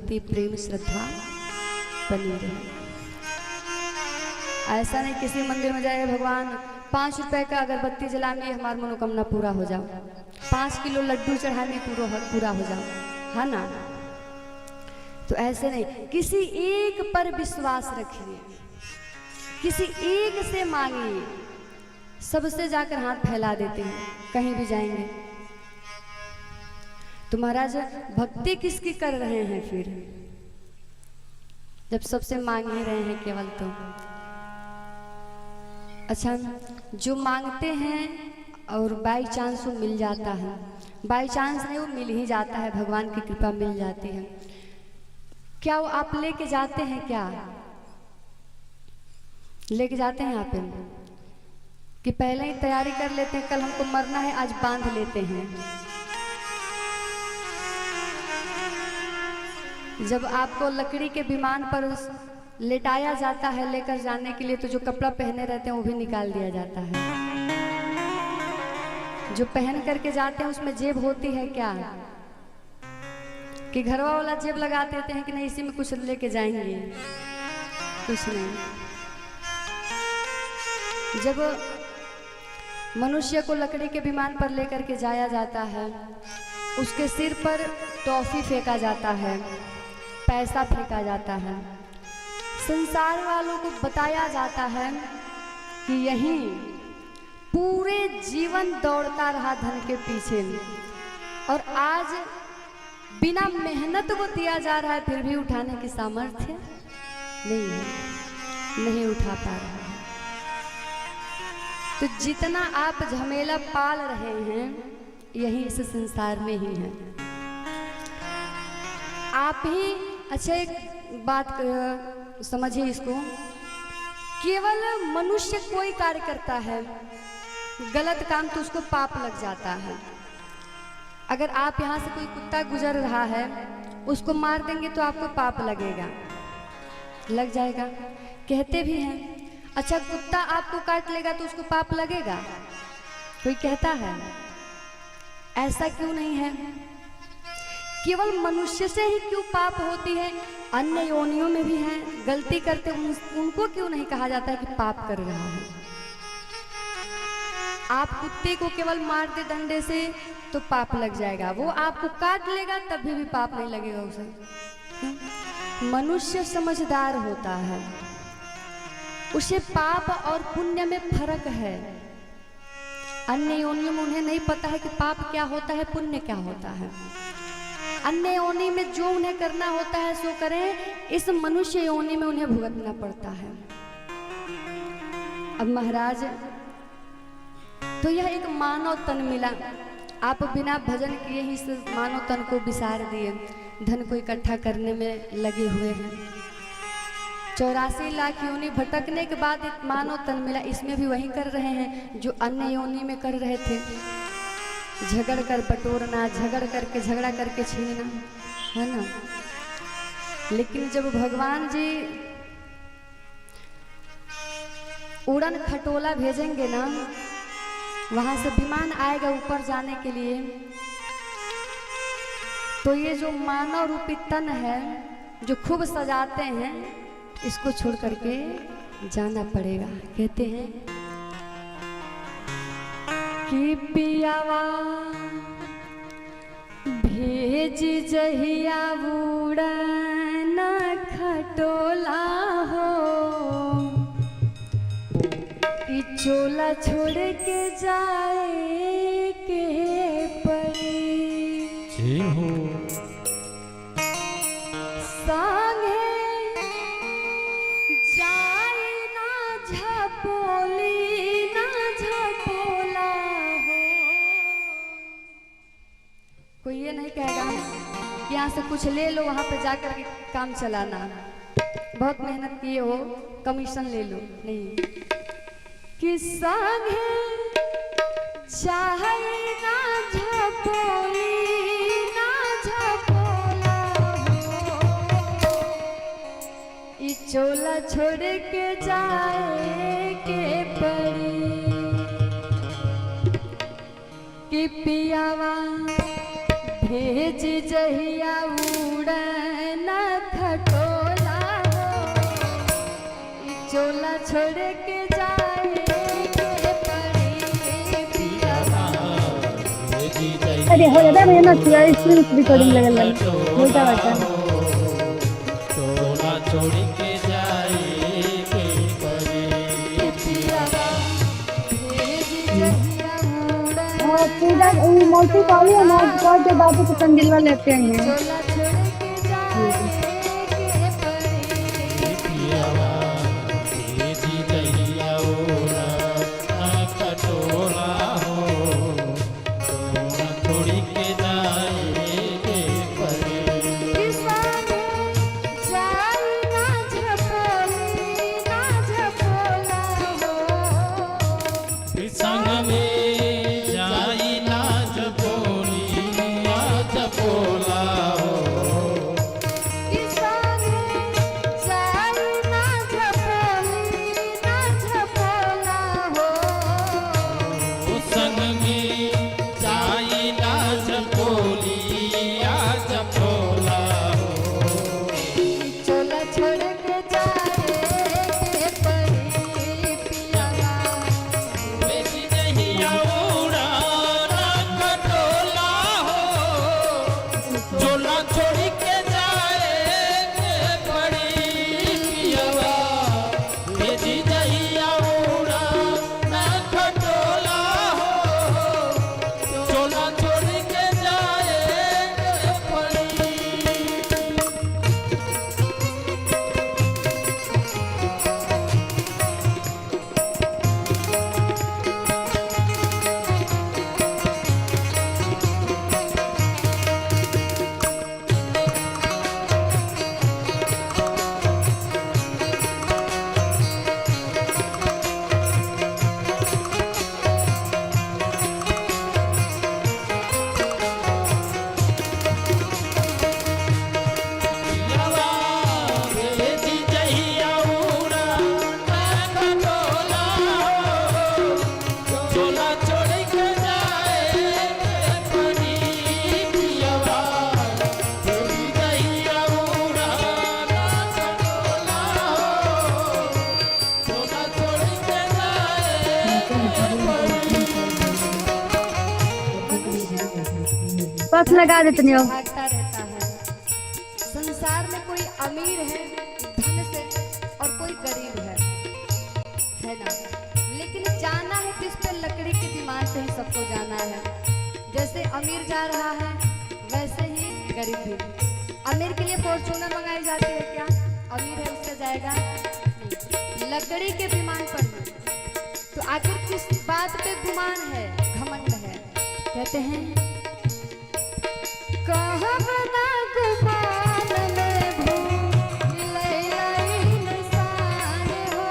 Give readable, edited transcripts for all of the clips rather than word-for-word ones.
भक्ति प्रेम श्रद्धा बनी रहे। ऐसा नहीं किसी मंदिर में जाए भगवान 5 रुपए का अगरबत्ती जलाएंगे हमारी मनोकामना पूरा हो जाओ, 5 किलो लड्डू चढ़ाने पूरा हो जाओ, है ना। तो ऐसे नहीं, किसी एक पर विश्वास रखिए, किसी एक से मांगिए। सबसे जाकर हाथ फैला देते हैं कहीं भी जाएंगे। तो महाराज भक्ति किसकी कर रहे हैं फिर, जब सबसे मांग ही रहे हैं केवल। तो अच्छा, जो मांगते हैं और बाई चांस वो मिल जाता है, बाई चांस नहीं वो मिल ही जाता है, भगवान की कृपा मिल जाती है। क्या वो आप लेके जाते हैं, क्या लेके जाते हैं आप कि पहले ही तैयारी कर लेते हैं, कल हमको मरना है आज बांध लेते हैं। जब आपको लकड़ी के विमान पर लेटाया जाता है लेकर जाने के लिए, तो जो कपड़ा पहने रहते हैं वो भी निकाल दिया जाता है। जो पहन करके जाते हैं उसमें जेब होती है क्या, कि घरवा वाला जेब लगा देते हैं कि नहीं इसी में कुछ लेके जाएंगे, कुछ नहीं। जब मनुष्य को लकड़ी के विमान पर लेकर के जाया जाता है, उसके सिर पर टॉफी फेंका जाता है, पैसा फेंका जाता है, संसार वालों को बताया जाता है कि यही पूरे जीवन दौड़ता रहा धन के पीछे, और आज बिना मेहनत को दिया जा रहा है, फिर भी उठाने की सामर्थ्य नहीं है, नहीं उठा पा रहा है। तो जितना आप झमेला पाल रहे हैं यही इस संसार में ही है। आप ही अच्छा एक बात समझिए इसको, केवल मनुष्य कोई कार्य करता है गलत काम तो उसको पाप लग जाता है। अगर आप यहाँ से कोई कुत्ता गुजर रहा है उसको मार देंगे तो आपको पाप लगेगा, लग जाएगा, कहते भी हैं। अच्छा, कुत्ता आपको काट लेगा तो उसको पाप लगेगा, कोई कहता है? ऐसा क्यों नहीं है? केवल मनुष्य से ही क्यों पाप होती है? अन्य योनियों में भी हैं, गलती करते उनको क्यों नहीं कहा जाता है कि पाप कर रहा है? आप कुत्ते को केवल मार दे डंडे से तो पाप लग जाएगा, वो आपको काट लेगा तब भी पाप नहीं लगेगा उसे। मनुष्य समझदार होता है, उसे पाप और पुण्य में फर्क है। अन्य योनियों में उन्हें नहीं पता है कि पाप क्या होता है, पुण्य क्या होता है। अन्य योनि में जो उन्हें करना होता है सो करें, इस मनुष्य योनि में उन्हें भुगतना पड़ता है। अब महाराज तो यह एक मानव तन मिला, आप बिना भजन किए ही इस मानव तन को बिसार दिए, धन को इकट्ठा करने में लगे हुए हैं। 84 लाख योनि भटकने के बाद एक मानव तन मिला, इसमें भी वही कर रहे हैं जो अन्य योनि में कर रहे थे, झगड़ कर बटोरना, झगड़ा करके छीनना, है ना। लेकिन जब भगवान जी उड़न खटोला भेजेंगे ना, वहां से विमान आएगा ऊपर जाने के लिए, तो ये जो मानव रूपी तन है जो खूब सजाते हैं, इसको छोड़ करके जाना पड़ेगा। कहते हैं कि पियावा भेज जहिया उड़न खटोला हो, ई चोला छोड़ के जाए के पड़ी। जी हो संगे जाए ना झपोली ना झपोला हो। कोई ये नहीं कहेगा कि यहाँ से कुछ ले लो वहाँ पे जाकर के काम चलाना, बहुत मेहनत किए हो कमीशन ले लो, नहीं। कि संगे चाहे ना झपोली ना झपोला हो, ई चोला छोड़ के जाए के पड़ी। कि पियावा भेज जहिया उड़न छोड़ के जाए के पड़ी पियावा। अरे हो जाता है मेहनत किया इसमें रिकॉर्डिंग लगल है बोलता रहता है तोला छोड़ के जाए के परी पियावा भेजी जहिया उड़ा और पूजा मौसी कॉल है ना कॉल के बाबू को संदिलवा लेते हैं चोला छोड़ के जाए के पड़ी पियावा भेजी जहिया ओरा ना कटोला हो तोला छोड़ के जाए के परी किसाने जाई ना झपोली ना झपोला हो संग में जाई नाच बोली नाच बोला हो किसाने जाई ना झपोली ना झपोला हो संग में जाई नाच बोली आज बोला हो चोला छोड़ के जाए के पड़ी पियावा बेटी जहिया उड़ा ना कटोला हो चोला छोड़ के जाए के पड़ी पियवा बेटी जहिया उड़ा ना कटोला हो चोला छोड़ के जाए के पड़ी पियवा बेटी जहिया उड़ा ना कटोला हो चोला छोड़ के जाए के पड़ी पियवा बेटी जहिया उड़ा ना कटोला हो चोला छोड़ के जाए पथ लगा देते नहीं हो भागता रहता है। संसार में कोई अमीर है धन से और कोई गरीब है ना। लेकिन जाना है किस पे, लकड़ी के विमान से ही सबको जाना है। जैसे अमीर जा रहा है वैसे ही गरीब भी। अमीर के लिए फॉर्चूनर मंगाई जाती है क्या? अमीर है उससे जाएगा नहीं। लकड़ी के विमान पर नहीं। तो आखिर किस बात पे गुमान है, घमंड है? कहते हैं कहबना गुमान में भूल लई निशान हो।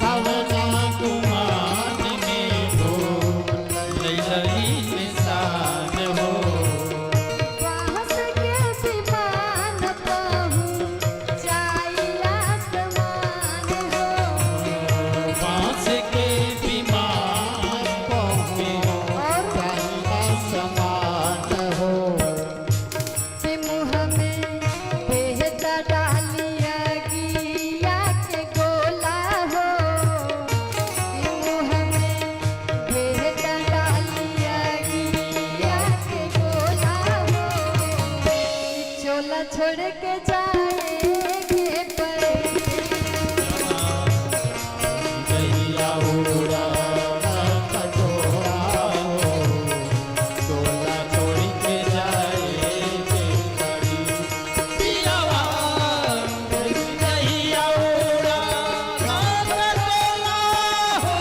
भावना गुमान में भूल लई निशान हो बांस के विमान पहुँचाई आसमान हो। बांस के विमान पहुँचे समान हो कि मुँह में बेहदा डालिया गिया के गोला हो। कि मुँह में बेहदा डालिया गिया के गोला हो। कि चोला छोड़ के जाए के पड़ी जहिया उड़ा ना कटोरा हो चोला छोड़ के जाए के पड़ी पियवा जहिया उड़ा ना कटोरा हो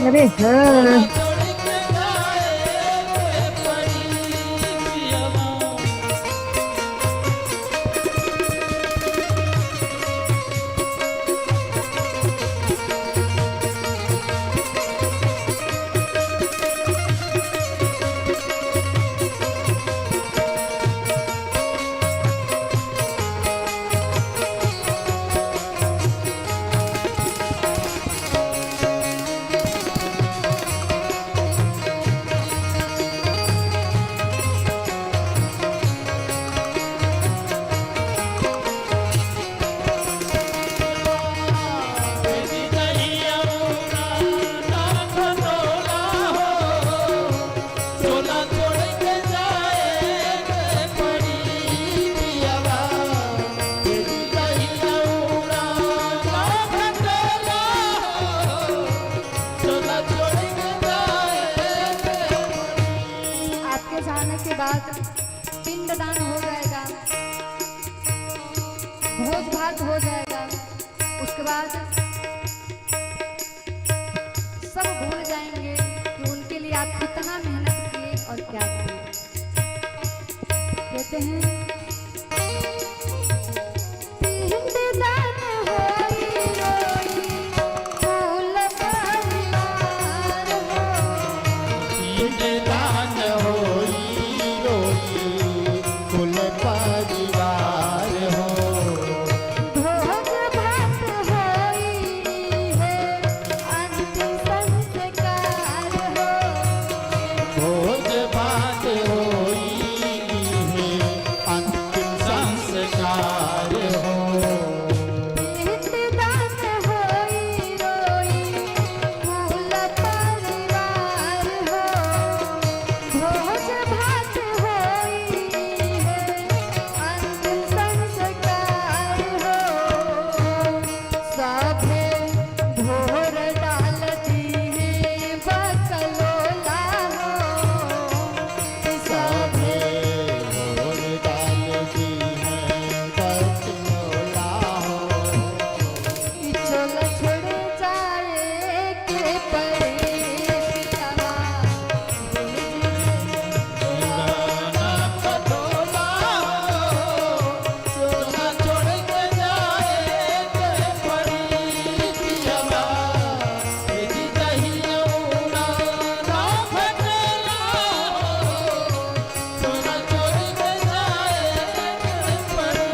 अरे हाँ छोड़ के जाए के पड़ी पियवा बाद सब भूल जाएंगे कि उनके लिए आप कितना मेहनत किए और क्या किए। कहते हैं पिंडदान होई रोई कुल परिवार हो। भोज भात होई है अंतिम संस्कार हो। भोज भात होई है अंतिम संस्कार हो। पिंडदान होई रोई कुल परिवार हो। भोज भात होई है अंतिम संस्कार हो। सभे भोर डालती है बकलोला हो। सभे भोर डालती है बकलोला हो। चल छोड़ जाए के परे पितवा। दीवाना पटोला हो। सोना छोड़ के जाए के पड़ी पियवा। तेरी दहिया उड़ाना फटेला हो। सोना छोड़ के जाए के पड़ी।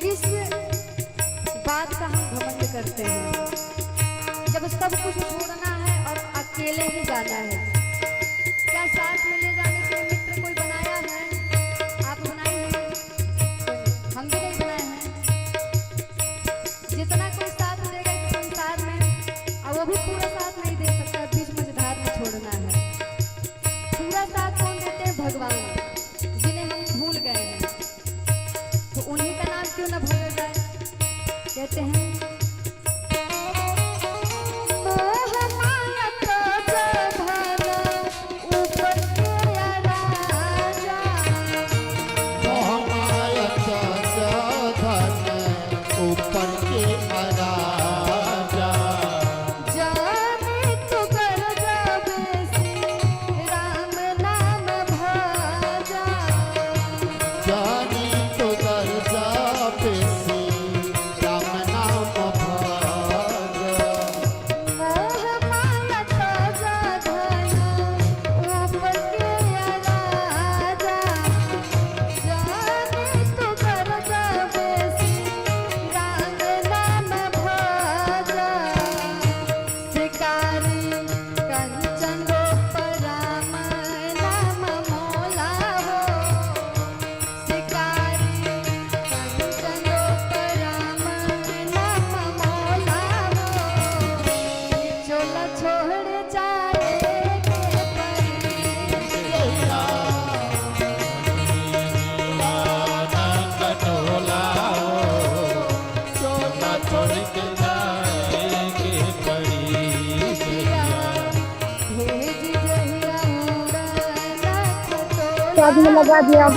इस बात का हम घमंड करते हैं जब सब कुछ छोड़ना है और अकेले ही जाना है। क्या साथ में ले जाने के लिए मित्र कोई बनाया है? आप बनाए हैं? हम भी नहीं बनाए हैं। जितना कोई साथ देगा इस संसार में, और वो भी पूरा साथ नहीं दे सकता, बीच मझधार में छोड़ना है। पूरा साथ कौन देते हैं? भगवान, जिन्हें हम भूल गए हैं। तो उन्हीं का नाम क्यों न भूला जाए। कहते हैं मोह माया क्रोध धन ऊपर के राजा। ऊपर के राजा। जाने तू कर बेसी राम नाम भजा। जानी तो दर्जा पेशी राम नाम भज। मोह माया क्रोध धन ऊपर के राजा। जाने तू कर बेसी राम नाम भजा। शिकारी कंचन गोप राम नाम मोला हो। शिकारी कंचन गोप राम नाम मोला हो। चोला छोड़ जाए के परी। कटोला चोला छोड़ के जाए के पड़ी। भेज जहिया उड़ाना खटोला। शादी में लगा दिया अब